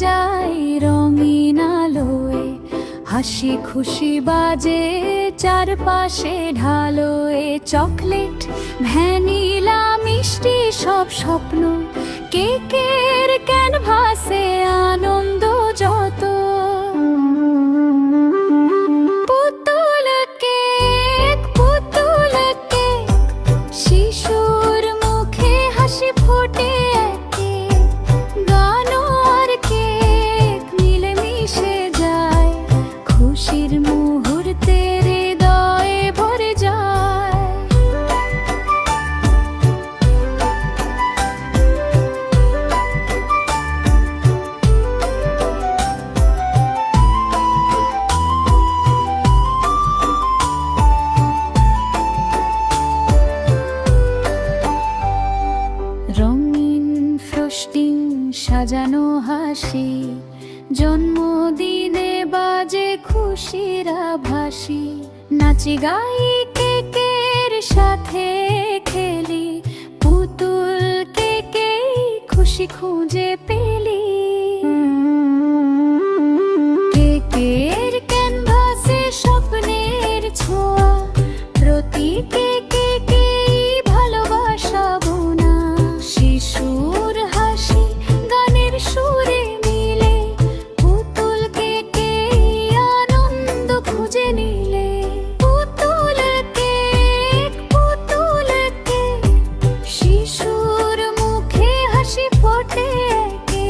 যায় রঙিন আলোয়, হাসি খুশি বাজে চারপাশে ঢালোয়। চকলেট, ভ্যানিলা, মিষ্টি সব স্বপ্ন, কেকের ক্যানভাসে আনন্দ যত। পুতুল কেক, পুতুল কেক, শিশুর মুখে হাসি ফোটে একে। গান আর কেক মিলে মিশে যায়, খুশির মুহূর্তে হৃদয়ে ভরে যায়। রঙিন ফ্রস্টিং, সাজানো হাসি, জন্মদিনে বাজে খুশির আভাসি। নাচি গাই কেকের সাথে খেলি, পুতুল কেকেই খুশি খুঁজে পেলি। কেকের ক্যানভাসে স্বপ্নের ছোঁয়া, প্রতি কেকেই ভালোবাসা বোনা। শিশুর হাসি গানের সুরে মিলে, পুতুল কেকেই আনন্দ খুঁজে নিলে। পুতুল কেক, পুতুল কেক, শিশুর মুখে হাসি ফোটে একে।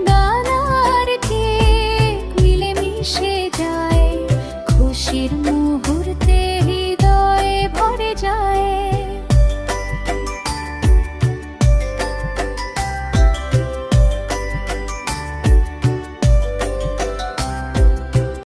গান আর কেক মিলে মিশে যায়, খুশির মুহূর্তে হৃদয়ে ভরে যায়।